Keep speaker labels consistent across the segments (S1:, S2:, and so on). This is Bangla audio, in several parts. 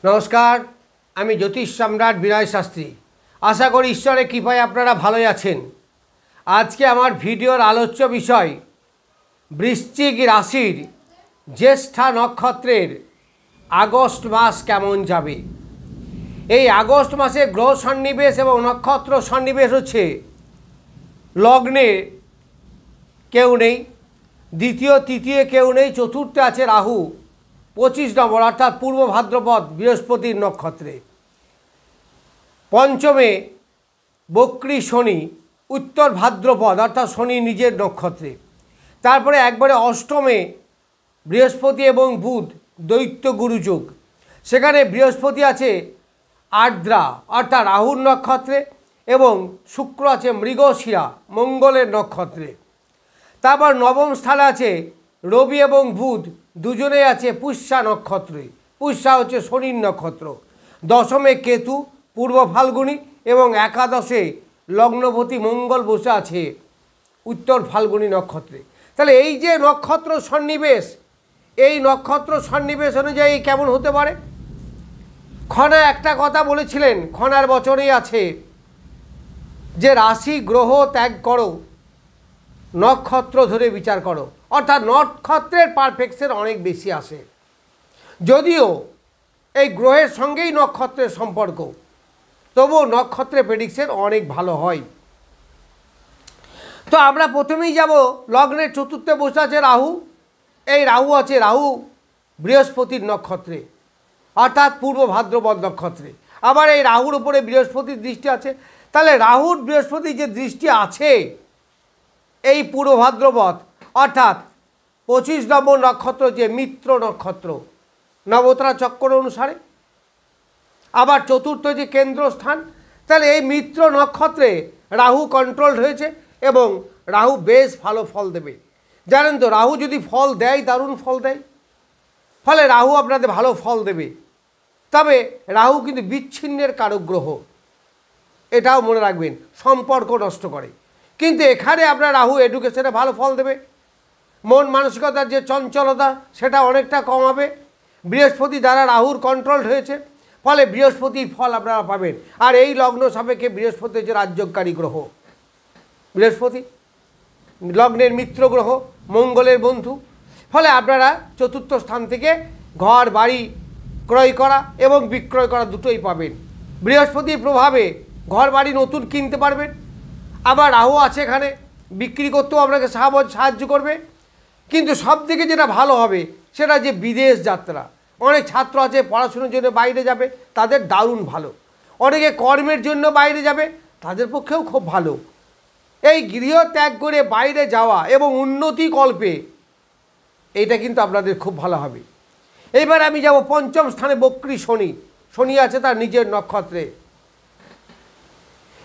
S1: নমস্কার, আমি জ্যোতিষ সম্রাট বিনয় শাস্ত্রী। আশা করি ঈশ্বরের কৃপায় আপনারা ভালোই আছেন। আজকে আমার ভিডিওর আলোচ্য বিষয় বৃশ্চিক রাশির জ্যেষ্ঠা নক্ষত্রের আগস্ট মাস কেমন যাবে। এই আগস্ট মাসে গ্রহ সন্নিবেশ এবং নক্ষত্র সন্নিবেশ হচ্ছে, লগ্নে কেউ নেই, দ্বিতীয় তৃতীয় কেউ নেই, চতুর্থে আছে রাহু 25 নম্বর অর্থাৎ পূর্ব ভাদ্রপদ বৃহস্পতির নক্ষত্রে, পঞ্চমে বক্রী শনি উত্তর ভাদ্রপদ অর্থাৎ শনি নিজের নক্ষত্রে, তারপরে একবারে অষ্টমে বৃহস্পতি এবং বুধ দৈত্য গুরুযোগ, সেখানে বৃহস্পতি আছে আর্দ্রা অর্থাৎ রাহুর নক্ষত্রে এবং শুক্র আছে মৃগশিরা মঙ্গলের নক্ষত্রে। তারপর নবম স্থানে আছে রবি এবং বুধ দুজনেই আছে পুষ্যা নক্ষত্রে, পুষ্যা হচ্ছে শনির নক্ষত্র। দশমে কেতু পূর্ব ফাল্গুনী এবং একাদশে লগ্নপতি মঙ্গল বসে আছে উত্তর ফাল্গুনী নক্ষত্রে। তাহলে এই যে নক্ষত্র সন্নিবেশ, এই নক্ষত্র সন্নিবেশ অনুযায়ী কেমন হতে পারে। খনা একটা কথা বলেছিলেন, খনার বচনেই আছে যে রাশি গ্রহ ত্যাগ করো, নক্ষত্র ধরে বিচার করো, অর্থাৎ নক্ষত্রের পারফেকশন অনেক বেশি আসে। যদিও এই গ্রহের সঙ্গেই নক্ষত্রের সম্পর্ক, তবুও নক্ষত্রের প্রেডিকশন অনেক ভালো হয়। তো আমরা প্রথমেই যাব লগ্নের চতুর্থে বসে আছে রাহু। এই রাহু আছে রাহু বৃহস্পতির নক্ষত্রে অর্থাৎ পূর্ব ভাদ্রপদ নক্ষত্রে। আবার এই রাহুর উপরে বৃহস্পতির দৃষ্টি আছে। তাহলে রাহুর বৃহস্পতির যে দৃষ্টি আছে এই পূর্ব ভাদ্রপদ অর্থাৎ 25 নম্বর নক্ষত্র যে মিত্র নক্ষত্র নবতারা চক্র অনুসারে, আবার চতুর্থ যে কেন্দ্রস্থান, তাহলে এই মিত্র নক্ষত্রে রাহু কন্ট্রোল হয়েছে এবং রাহু বেশ ভালো ফল দেবে। জানেন তো, রাহু যদি ফল দেয় দারুণ ফল দেয়, ফলে রাহু আপনাদের ভালো ফল দেবে। তবে রাহু কিন্তু বিচ্ছিন্নের কারক গ্রহ, এটাও মনে রাখবেন, সম্পর্ক নষ্ট করে। কিন্তু এখানে আপনার রাহু এডুকেশনে ভালো ফল দেবে, মন মানসিকতার যে চঞ্চলতা সেটা অনেকটা কমাবে। বৃহস্পতি দ্বারা রাহুর কন্ট্রোল হয়েছে, ফলে বৃহস্পতির ফল আপনারা পাবেন। আর এই লগ্ন সাপেক্ষে বৃহস্পতি হচ্ছে রাজ্যকারী গ্রহ। বৃহস্পতি লগ্নের মিত্র গ্রহ, মঙ্গলের বন্ধু, ফলে আপনারা চতুর্থ স্থান থেকে ঘর বাড়ি ক্রয় করা এবং বিক্রয় করা দুটোই পাবেন। বৃহস্পতির প্রভাবে ঘর বাড়ি নতুন কিনতে পারবেন। আবার রাহু আছে এখানে, বিক্রি করতেও আপনাকে সাহায্য করবে। কিন্তু সব থেকে যেটা ভালো হবে সেটা যে বিদেশ যাত্রা। অনেক ছাত্র আছে পড়াশোনার জন্য বাইরে যাবে, তাদের দারুণ ভালো। অনেকে কর্মের জন্য বাইরে যাবে, তাদের পক্ষেও খুব ভালো। এই গৃহ ত্যাগ করে বাইরে যাওয়া এবং উন্নতি কল্পে এইটা কিন্তু আপনাদের খুব ভালো হবে। এইবার আমি যাব পঞ্চম স্থানে বক্রী শনি। শনি আছে তার নিজের নক্ষত্রে।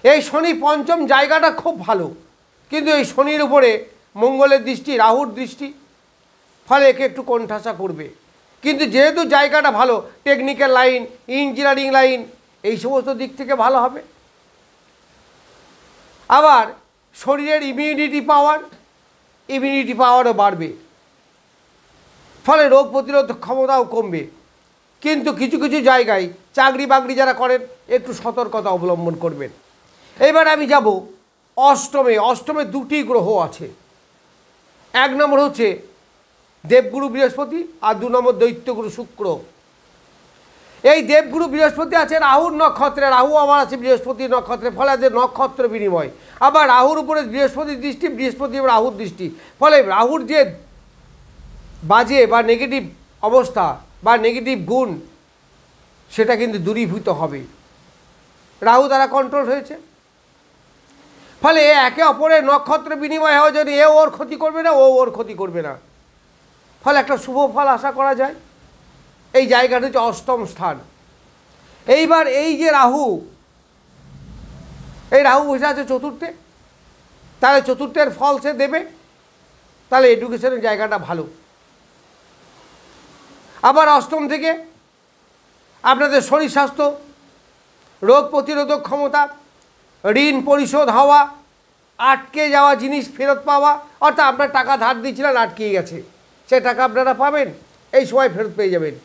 S1: এই শনি পঞ্চম জায়গাটা খুব ভালো, কিন্তু এই শনির উপরে মঙ্গলের দৃষ্টি, রাহুর দৃষ্টি, ফলে একে একটু কোণঠাসা করবে। কিন্তু যেহেতু জায়গাটা ভালো, টেকনিক্যাল লাইন, ইঞ্জিনিয়ারিং লাইন, এই সমস্ত দিক থেকে ভালো হবে। আবার শরীরের ইমিউনিটি পাওয়ারও বাড়বে, ফলে রোগ প্রতিরোধ ক্ষমতাও কমবে। কিন্তু কিছু কিছু জায়গায় চাকরি বাকরি যারা করেন একটু সতর্কতা অবলম্বন করবেন। এবার আমি যাব অষ্টমে। অষ্টমে দুটি গ্রহ আছে। এক নম্বর হচ্ছে দেবগুরু বৃহস্পতি আর 2 নম্বর দৈত্যগুরু শুক্র। এই দেবগুরু বৃহস্পতি আছে রাহুর নক্ষত্রে, রাহু আবার আছে বৃহস্পতির নক্ষত্রে, ফলে যে নক্ষত্র বিনিময়। আবার রাহুর উপরে বৃহস্পতির দৃষ্টি, বৃহস্পতি রাহুর দৃষ্টি, ফলে রাহুর যে বাজে বা নেগেটিভ অবস্থা বা নেগেটিভ গুণ সেটা কিন্তু দূরীভূত হবে। রাহু দ্বারা কন্ট্রোল হয়েছে, ফলে একে অপরের নক্ষত্র বিনিময় হওয়ার জন্য এ ওর ক্ষতি করবে না, ও ওর ক্ষতি করবে না, ফলে একটা শুভ ফল আশা করা যায়। এই জায়গাটা হচ্ছে অষ্টম স্থান। এইবার এই যে রাহু, এই রাহু বসে আছে চতুর্থে, তাহলে চতুর্থের ফল সে দেবে, তাহলে এডুকেশনের জায়গাটা ভালো। আবার অষ্টম থেকে আপনাদের শরীর স্বাস্থ্য, রোগ প্রতিরোধক ক্ষমতা, ঋণ পরিশোধ হওয়া, আটকে যাওয়া জিনিস ফেরত পাওয়া, অর্থাৎ আপনার টাকা ধার দিয়েছিলেন আটকে গেছে, সে টাকা আপনারা পাবেন, এই সময় ফেরত পেয়ে যাবেন।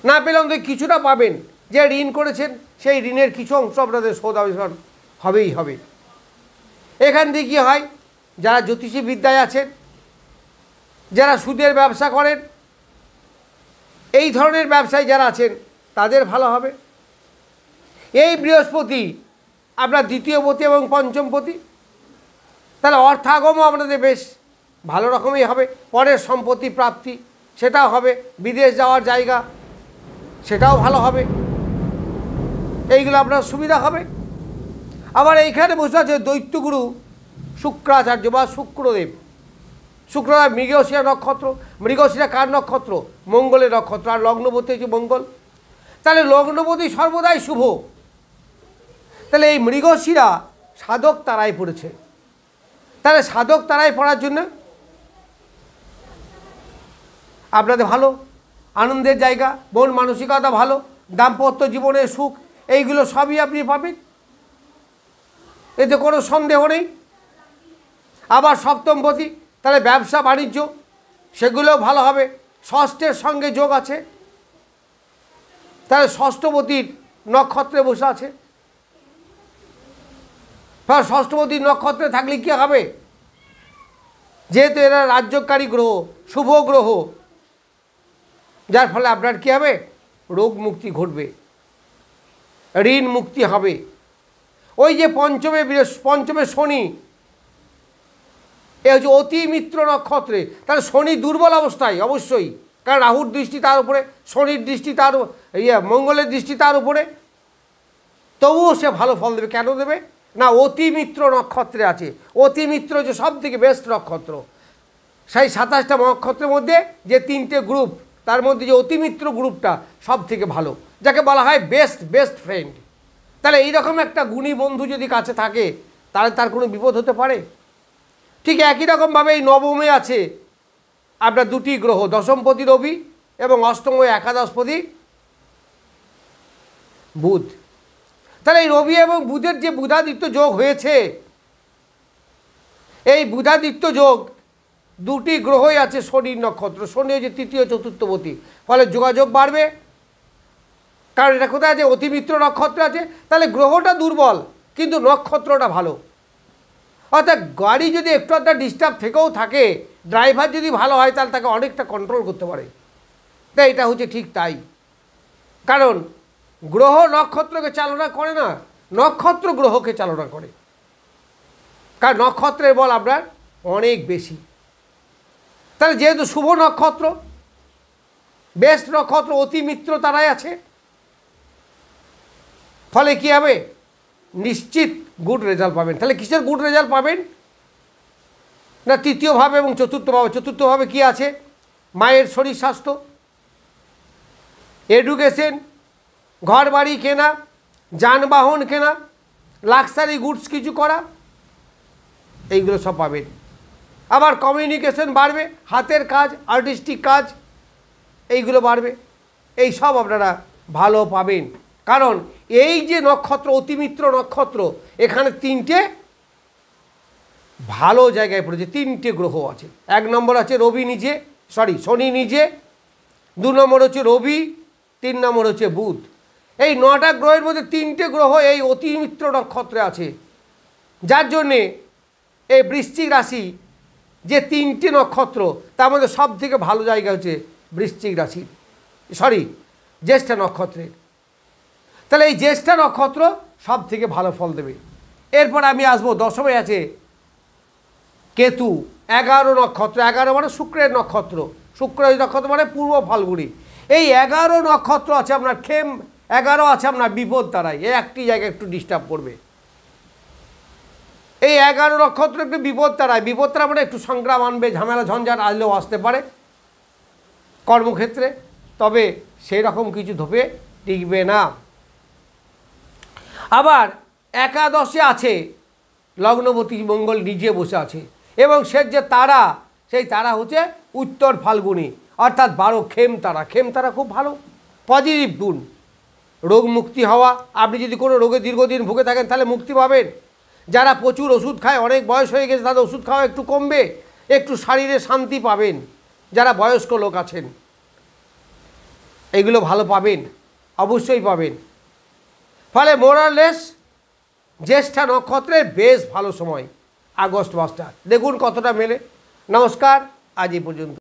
S1: না পেলে অন্তত কিছুটা পাবেন। যে ঋণ করেছেন সেই ঋণের কিছু অংশ আপনাদের শোধ আবেদন হবেই হবে। এখান থেকে কী হয়, যারা জ্যোতিষী বিদ্যায় আছেন, যারা সুদের ব্যবসা করেন, এই ধরনের ব্যবসায় যারা আছেন তাদের ভালো হবে। এই বৃহস্পতি আপনার দ্বিতীয়পতি এবং পঞ্চমপতি, তাহলে অর্থাগমও আপনাদের বেশ ভালো রকমই হবে। পরের সম্পত্তি প্রাপ্তি সেটাও হবে, বিদেশ যাওয়ার জায়গা সেটাও ভালো হবে, এইগুলো আপনার সুবিধা হবে। আবার এইখানে বসে আছে দৈত্যগুরু শুক্রাচার্য বা শুক্রদেব। শুক্রদেব মৃগশিরা নক্ষত্র। মৃগশিরা কার নক্ষত্র? মঙ্গলের নক্ষত্র। আর লগ্নপতি হচ্ছে মঙ্গল। তাহলে লগ্নপতি সর্বদাই শুভ। তাহলে এই মৃগশিরা সাধক তারাই পড়েছে। তাহলে সাধক তারাই পড়ার জন্য আপনাদের ভালো, আনন্দের জায়গা, মন মানসিকতা ভালো, দাম্পত্য জীবনের সুখ, এইগুলো সবই আপনি পাবেন, এতে কোনো সন্দেহ নেই। আবার সপ্তমপতি, তাহলে ব্যবসা বাণিজ্য সেগুলোও ভালো হবে। ষষ্ঠের সঙ্গে যোগ আছে, তাহলে ষষ্ঠপতির নক্ষত্রে বসে আছে। ষষ্ঠপতির নক্ষত্রে থাকলে কী হবে, যেহেতু এরা রাজ্যকারী গ্রহ, শুভ গ্রহ, যার ফলে আপনার কী হবে, রোগ মুক্তি ঘটবে, ঋণ মুক্তি হবে। ওই যে পঞ্চমে শনি, এ হচ্ছে অতি মিত্র নক্ষত্রে, তাহলে শনি দুর্বল অবস্থায় অবশ্যই, কারণ রাহুর দৃষ্টি তার উপরে, শনির দৃষ্টি তার, মঙ্গলের দৃষ্টি তার উপরে, তবুও সে ভালো ফল দেবে। কেন দেবে না, অতি মিত্র নক্ষত্রে আছে। অতি মিত্র হচ্ছে সব থেকে বেস্ট নক্ষত্র। সেই 27টা নক্ষত্রের মধ্যে যে 3টে গ্রুপ, তার মধ্যে যে অতি মিত্র গ্রুপটা সব থেকে ভালো, যাকে বলা হয় বেস্ট ফ্রেন্ড। তাহলে এইরকম একটা গুণী বন্ধু যদি কাছে থাকে, তাহলে তার কোনো বিপদ হতে পারে। ঠিক একই রকমভাবে এই নবমে আছে আপনার দুটি গ্রহ, দশমপতি রবি এবং অষ্টম ও একাদশপতি বুধ। তাহলে এই রবি এবং বুধের যে বুধাদিত্য যোগ হয়েছে, এই বুধাদিত্য যোগ দুটি গ্রহই আছে শনির নক্ষত্র। শনি হচ্ছে তৃতীয় চতুর্থপতি, ফলে যোগাযোগ বাড়বে। কারণ এটা কোথায় আছে, অতিমিত্র নক্ষত্র আছে। তাহলে গ্রহটা দুর্বল কিন্তু নক্ষত্রটা ভালো। অর্থাৎ গাড়ি যদি একটু একটা ডিস্টার্ব থেকেও থাকে, ড্রাইভার যদি ভালো হয় তাহলে তাকে অনেকটা কন্ট্রোল করতে পারে। তাই এটা হচ্ছে ঠিক তাই, কারণ গ্রহ নক্ষত্রকে চালনা করে না, নক্ষত্র গ্রহকে চালনা করে। কারণ নক্ষত্রের বল আপনার অনেক বেশি। তাহলে যেহেতু শুভ নক্ষত্র, বেস্ট নক্ষত্র, অতি মিত্র তারাই আছে, ফলে কী হবে, নিশ্চিত গুড রেজাল্ট পাবেন। তাহলে কিসের গুড রেজাল্ট পাবেন না, তৃতীয় ভাবে এবং চতুর্থ ভাবে। চতুর্থ ভাবে কী আছে, মায়ের শরীর স্বাস্থ্য, এডুকেশন, ঘর বাড়ি কেনা, যানবাহন কেনা, লাক্সারি গুডস কিছু করা, এইগুলো সব পাবেন। আবার কমিউনিকেশন বাড়বে, হাতের কাজ, আর্টিস্টিক কাজ, এইগুলো বাড়বে। এই সব আপনারা ভালো পাবেন। কারণ এই যে নক্ষত্র, অতিমিত্র নক্ষত্র, এখানে 3টে ভালো জায়গায় পড়েছে, 3টে গ্রহ আছে। 1 নম্বর আছে শনি নিজে, 2 নম্বর হচ্ছে রবি, 3 নম্বর হচ্ছে বুধ। এই 9টা গ্রহের মধ্যে 3টে গ্রহ এই অতিমিত্র নক্ষত্রে আছে, যার জন্যে এই বৃশ্চিক রাশি যে 3টে নক্ষত্র, তার মধ্যে সব থেকে ভালো জায়গা হচ্ছে বৃশ্চিক রাশি, জ্যেষ্ঠা নক্ষত্রের। তাহলে এই জ্যেষ্ঠা নক্ষত্র সব থেকে ভালো ফল দেবে। এরপর আমি আসবো, দশমে আছে কেতু, 11 নক্ষত্র। 11 মানে শুক্রের নক্ষত্র, শুক্রের নক্ষত্র মানে পূর্ব ফাল্গুনি। এই 11 নক্ষত্র আছে আপনার 11 আছে আপনার বিপদ তারাই, এই একটি জায়গায় একটু ডিস্টার্ব করবে। এই 11 নক্ষত্র একটু বিপদ তারা মানে একটু সংগ্রাম আনবে, ঝামেলা ঝঞ্ঝাট আসলেও আসতে পারে কর্মক্ষেত্রে, তবে সেই রকম কিছু ধোপে টিকবে না। আবার একাদশে আছে লগ্নপতি মঙ্গল নিজে বসে আছে, এবং সে যে তারা, সেই তারা হচ্ছে উত্তর ফাল্গুনি, অর্থাৎ 12 খেম তারা খুব ভালো পজিটিভ গুণ। রোগ মুক্তি হওয়া, আপনি যদি কোনো রোগে দীর্ঘদিন ভুগে থাকেন তাহলে মুক্তি পাবেন। যারা প্রচুর ওষুধ খায়, অনেক বয়স হয়ে গেছে, তাদের ওষুধ খাওয়া একটু কমবে, একটু শরীরে শান্তি পাবেন যারা বয়স্ক লোক আছেন। এগুলো ভালো পাবেন, অবশ্যই পাবেন। ফলে মোরালেস জ্যেষ্ঠা নক্ষত্রের বেশ ভালো সময় আগস্ট মাসটা, দেখুন কতটা মেলে। নমস্কার, আজ এই পর্যন্ত।